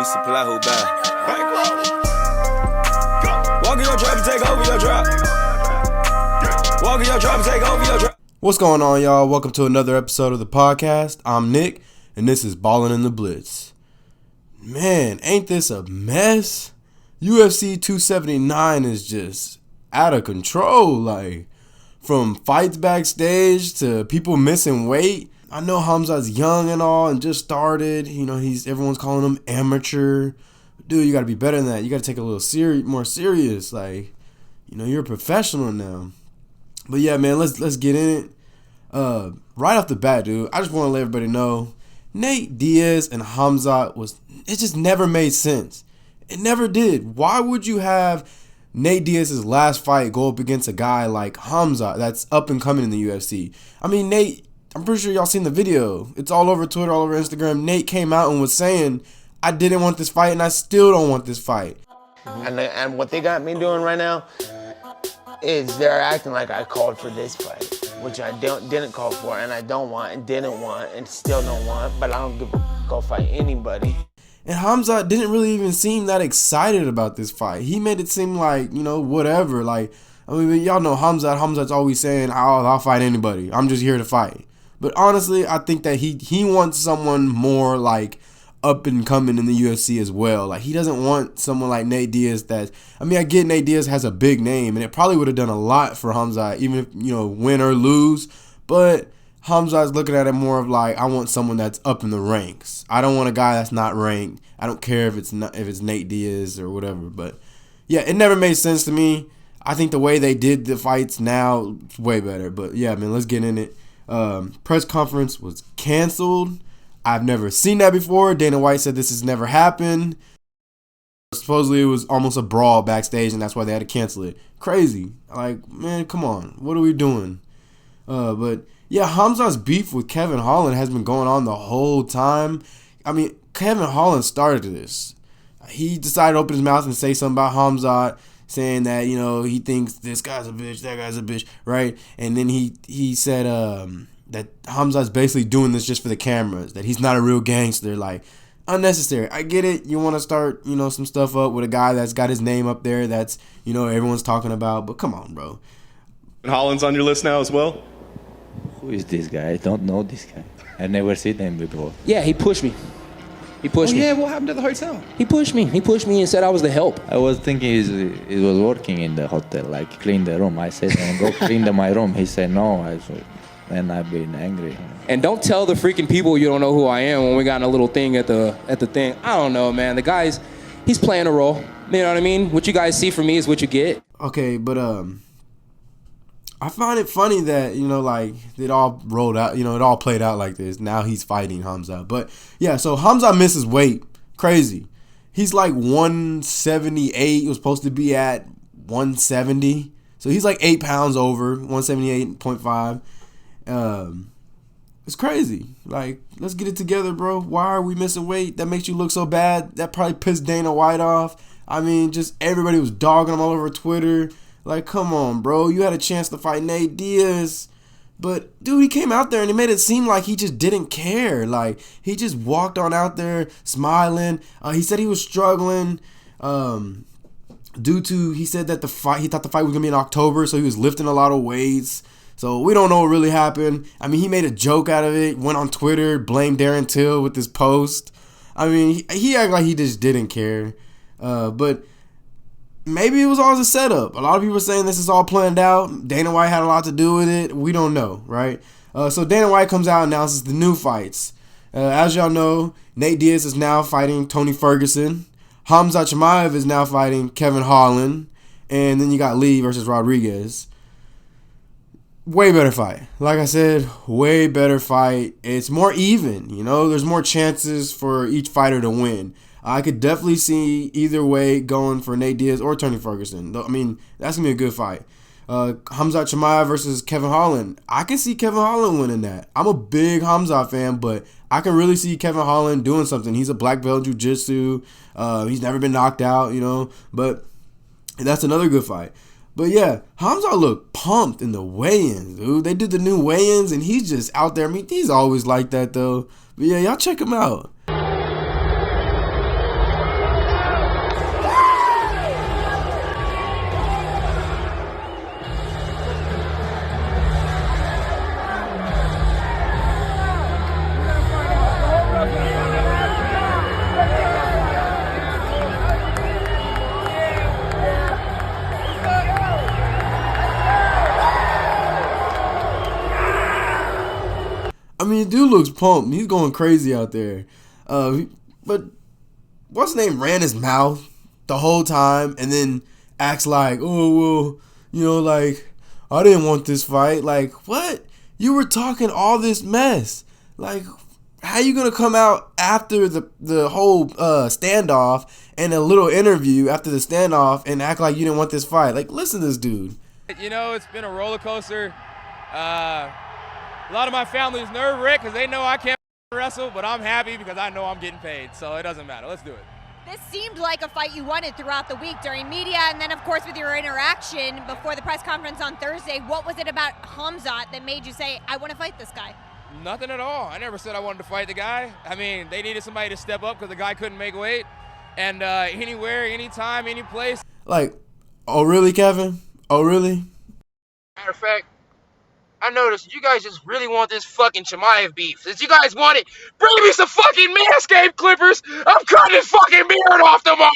We supply who buy. Walk in your trap and take over your drop. Walk in your trap and take over your drop. What's going on, y'all? Welcome to another episode of the podcast. I'm Nick, and this is Ballin and the Blitz. Man, ain't this a mess? UFC 279 is just out of control. Like, from fights backstage to people missing weight. I know Khamzat's young and all and just started. You know, everyone's calling him amateur. Dude, you got to be better than that. You got to take it a little more serious. Like, you know, you're a professional now. But yeah, man, let's get in it. Right off the bat, dude, I just want to let everybody know, Nate Diaz and Khamzat it just never made sense. It never did. Why would you have Nate Diaz's last fight go up against a guy like Khamzat that's up and coming in the UFC? I mean, Nate, I'm pretty sure y'all seen the video. It's all over Twitter, all over Instagram. Nate came out and was saying, I didn't want this fight and I still don't want this fight. And what they got me doing right now is they're acting like I called for this fight, which I didn't call for, and I don't want, and didn't want, and still don't want, but I don't give a go fight anybody. And Khamzat didn't really even seem that excited about this fight. He made it seem like, you know, whatever. Like, I mean, y'all know Khamzat. Khamzat's always saying, I'll fight anybody. I'm just here to fight. But honestly, I think that he wants someone more like up and coming in the UFC as well. Like, he doesn't want someone like Nate Diaz I get Nate Diaz has a big name, and it probably would have done a lot for Khamzat, even if, you know, win or lose. But Khamzat's looking at it more of like, I want someone that's up in the ranks. I don't want a guy that's not ranked. I don't care if it's Nate Diaz or whatever. But yeah, it never made sense to me. I think the way they did the fights now is way better. But yeah, man, let's get in it. Press conference was canceled. I've never seen that before. Dana White said this has never happened. Supposedly it was almost a brawl backstage, and that's why they had to cancel it. Crazy. Like, man, come on. What are we doing? But yeah, Khamzat's beef with Kevin Holland has been going on the whole time. I mean, Kevin Holland started this. He decided to open his mouth and say something about Khamzat, saying that, you know, he thinks this guy's a bitch, that guy's a bitch, right? And then he said that Khamzat's basically doing this just for the cameras, that he's not a real gangster. Like, unnecessary. I get it. You want to start, you know, some stuff up with a guy that's got his name up there that's, you know, everyone's talking about. But come on, bro. And Holland's on your list now as well? Who is this guy? I don't know this guy. I've never seen him before. Yeah, he pushed me. He pushed me. Yeah, what happened to the hotel? He pushed me. He pushed me and said I was the help. I was thinking he was working in the hotel, like clean the room. I said, go clean my room. He said, no. And I've been angry. And don't tell the freaking people you don't know who I am when we got in a little thing at the thing. I don't know, man. The guy's, he's playing a role. You know what I mean? What you guys see from me is what you get. Okay, but I find it funny that, you know, like, it all rolled out, you know, it all played out like this. Now he's fighting Khamzat. But yeah, so Khamzat misses weight. Crazy. He's like 178. He was supposed to be at 170. So he's like 8 pounds over, 178.5. It's crazy. Like, let's get it together, bro. Why are we missing weight? That makes you look so bad. That probably pissed Dana White off. I mean, just everybody was dogging him all over Twitter. Like, come on, bro. You had a chance to fight Nate Diaz. But, dude, he came out there and he made it seem like he just didn't care. Like, he just walked on out there smiling. He said he was struggling due to, he said that he thought the fight was going to be in October, so he was lifting a lot of weights. So we don't know what really happened. I mean, he made a joke out of it, went on Twitter, blamed Darren Till with his post. I mean, he acted like he just didn't care. But maybe it was all a setup. A lot of people are saying this is all planned out. Dana White had a lot to do with it. We don't know, right? So Dana White comes out and announces the new fights. As y'all know, Nate Diaz is now fighting Tony Ferguson. Khamzat Chimaev is now fighting Kevin Holland. And then you got Lee versus Rodriguez. Way better fight. Like I said, way better fight. It's more even, you know. There's more chances for each fighter to win. I could definitely see either way going for Nate Diaz or Tony Ferguson. I mean, that's going to be a good fight. Khamzat Chimaev versus Kevin Holland. I can see Kevin Holland winning that. I'm a big Khamzat fan, but I can really see Kevin Holland doing something. He's a black belt in jiu-jitsu. He's never been knocked out, you know. But that's another good fight. But yeah, Khamzat looked pumped in the weigh-ins, dude. They did the new weigh-ins, and he's just out there. I mean, he's always like that, though. But yeah, y'all check him out. dude looks pumped. He's going crazy out there. But what's his name ran his mouth the whole time and then acts like, oh, well, you know, like, I didn't want this fight. Like, what? You were talking all this mess. Like, how you going to come out after the whole standoff and a little interview after the standoff and act like you didn't want this fight? Like, listen to this dude. You know, it's been a roller coaster. A lot of my family is nerve-wracked because they know I can't wrestle, but I'm happy because I know I'm getting paid, so it doesn't matter. Let's do it. This seemed like a fight you wanted throughout the week during media and then, of course, with your interaction before the press conference on Thursday. What was it about Khamzat that made you say, I want to fight this guy? Nothing at all. I never said I wanted to fight the guy. I mean, they needed somebody to step up because the guy couldn't make weight. And anywhere, anytime, any place. Like, oh, really, Kevin? Oh, really? Matter of fact, I noticed you guys just really want this fucking Chimaev beef. Since you guys want it, bring me some fucking Manscaped clippers. I'm cutting his fucking beard off tomorrow.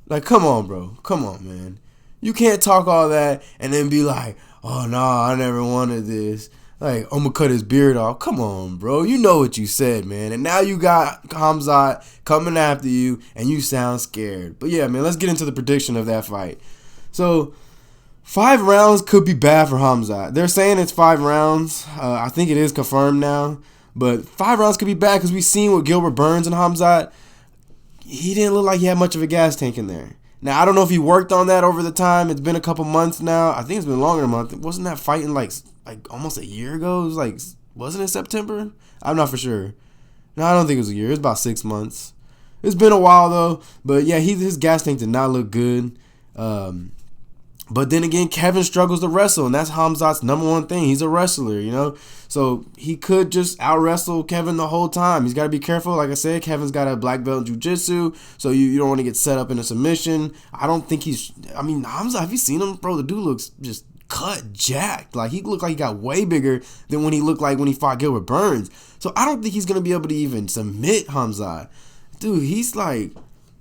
Like, come on, bro. Come on, man. You can't talk all that and then be like, oh, no, I never wanted this. Like, I'm going to cut his beard off. Come on, bro. You know what you said, man. And now you got Khamzat coming after you and you sound scared. But, yeah, man, let's get into the prediction of that fight. So, 5 rounds could be bad for Khamzat. They're saying it's 5 rounds. I think it is confirmed now. But 5 rounds could be bad because we've seen with Gilbert Burns and Khamzat. He didn't look like he had much of a gas tank in there. Now, I don't know if he worked on that over the time. It's been a couple months now. I think it's been longer than a month. Wasn't that fighting like almost a year ago? It was like, wasn't it September? I'm not for sure. No, I don't think it was a year. It was about 6 months. It's been a while, though. But, yeah, his gas tank did not look good. But then again, Kevin struggles to wrestle, and that's Khamzat's number one thing. He's a wrestler, you know? So he could just out-wrestle Kevin the whole time. He's got to be careful. Like I said, Kevin's got a black belt in jiu-jitsu, so you don't want to get set up in a submission. I don't think Khamzat, have you seen him? Bro, the dude looks just cut, jacked. Like, he looked like he got way bigger than when he looked like when he fought Gilbert Burns. So I don't think he's going to be able to even submit Khamzat. Dude, he's like,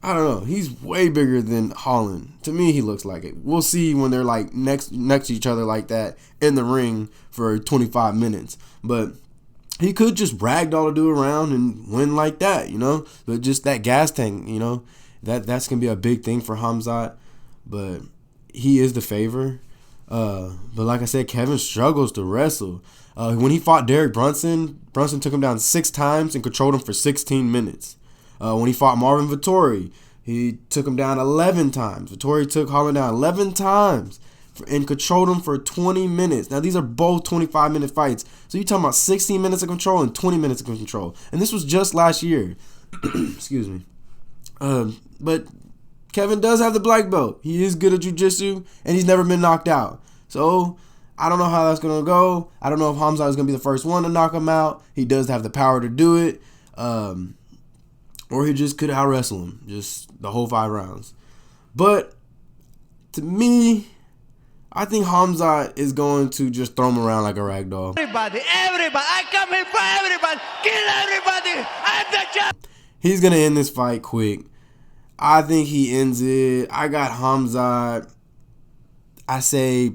I don't know. He's way bigger than Holland. To me, he looks like it. We'll see when they're like next to each other like that in the ring for 25 minutes. But he could just ragdoll a dude around and win like that, you know. But just that gas tank, you know, that's gonna be a big thing for Khamzat. But he is the favor. But like I said, Kevin struggles to wrestle. When he fought Derek Brunson took him down 6 times and controlled him for 16 minutes. When he fought Marvin Vettori, he took him down 11 times. Vettori took Holland down 11 times and controlled him for 20 minutes. Now, these are both 25-minute fights. So you're talking about 16 minutes of control and 20 minutes of control. And this was just last year. Excuse me. But Kevin does have the black belt. He is good at jiu-jitsu, and he's never been knocked out. So I don't know how that's going to go. I don't know if Khamzat is going to be the first one to knock him out. He does have the power to do it. Or he just could out-wrestle him, just the whole 5 rounds. But, to me, I think Khamzat is going to just throw him around like a rag doll. Everybody, I come here for everybody, kill everybody, I'm the champ. He's going to end this fight quick. I think he ends it. I got Khamzat, I say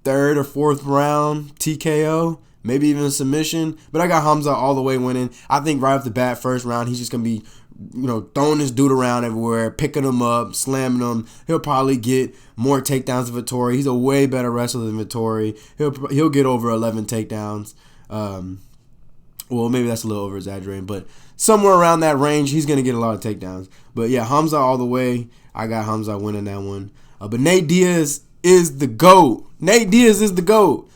3rd or 4th round, TKO. Maybe even a submission. But I got Khamzat all the way winning. I think right off the bat, first round, he's just going to be, you know, throwing this dude around everywhere, picking him up, slamming him. He'll probably get more takedowns than Vettori. He's a way better wrestler than Vettori. He'll get over 11 takedowns. Well, maybe that's a little over-exaggerating. But somewhere around that range, he's going to get a lot of takedowns. But, yeah, Khamzat all the way. I got Khamzat winning that one. But Nate Diaz is the GOAT. Nate Diaz is the GOAT.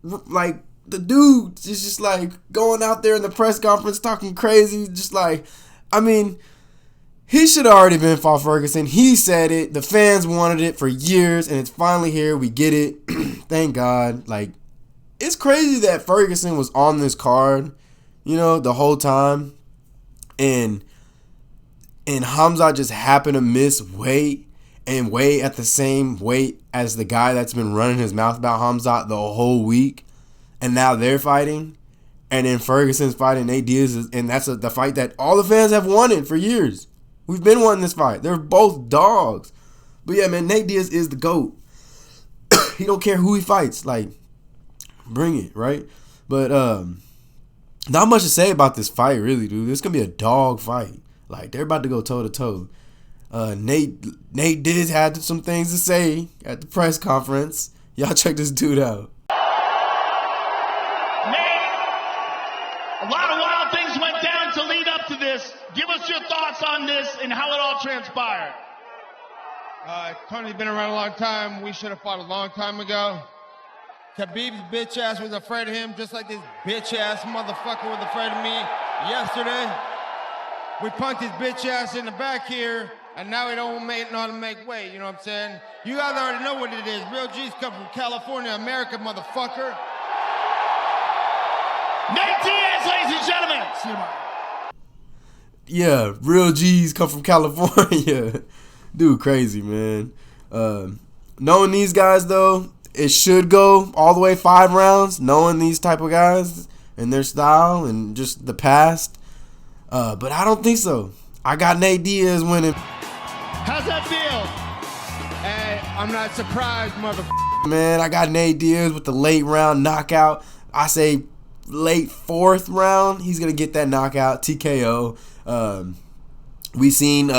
Like, the dude is just like going out there in the press conference talking crazy. Just like, I mean, he should have already been fought Ferguson. He said it. The fans wanted it for years, and it's finally here. We get it. Thank God. Like, it's crazy that Ferguson was on this card, you know, the whole time. And Khamzat just happened to miss weight and weigh at the same weight as the guy that's been running his mouth about Khamzat the whole week. And now they're fighting. And then Ferguson's fighting Nate Diaz. And that's the fight that all the fans have wanted for years. We've been wanting this fight. They're both dogs. But yeah, man, Nate Diaz is the GOAT. He don't care who he fights. Like, bring it, right? But not much to say about this fight, really, dude. It's gonna be a dog fight. Like, they're about to go toe to toe. Nate Diaz had some things to say at the press conference. Y'all check this dude out. Nate, a lot of wild things went down to lead up to this. Give us your thoughts on this and how it all transpired. Tony's been around a long time. We should have fought a long time ago. Khabib's bitch ass was afraid of him, just like this bitch ass motherfucker was afraid of me yesterday. We punked his bitch ass in the back here, and now he don't know how to make weight, you know what I'm saying? You guys already know what it is. Real G's come from California, America, motherfucker. Nate Diaz, ladies and gentlemen. Yeah, real G's come from California. Dude, crazy, man. Knowing these guys, though, it should go all the way 5 rounds. Knowing these type of guys and their style and just the past. But I don't think so. I got Nate Diaz winning. How's that feel? Hey, I'm not surprised, motherfucker. Man, I got Nate Diaz with the late round knockout. I say late 4th round, he's going to get that knockout, TKO. We seen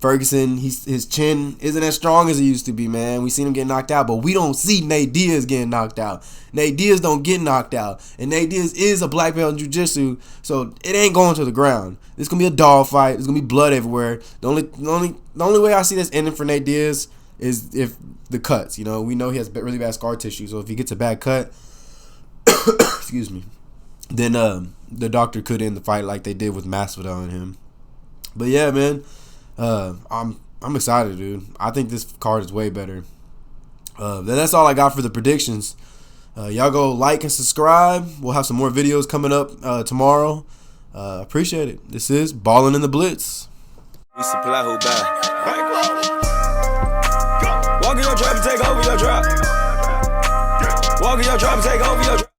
Ferguson, his chin isn't as strong as it used to be, man. We seen him get knocked out, but we don't see Nate Diaz getting knocked out. Nate Diaz don't get knocked out. And Nate Diaz is a black belt in jiu-jitsu, so it ain't going to the ground. It's going to be a dog fight. There's going to be blood everywhere. The only way I see this ending for Nate Diaz is if the cuts. You know, we know he has really bad scar tissue, so if he gets a bad cut, excuse me, then the doctor could end the fight like they did with Masvidal and him. But yeah, man, I'm excited, dude. I think this card is way better. Then that's all I got for the predictions. Y'all go like and subscribe. We'll have some more videos coming up tomorrow. Appreciate it. This is Ballin' in the Blitz. We supply who buy. Walk in your trap and take over your drop. Walk in your trap and take over your drop.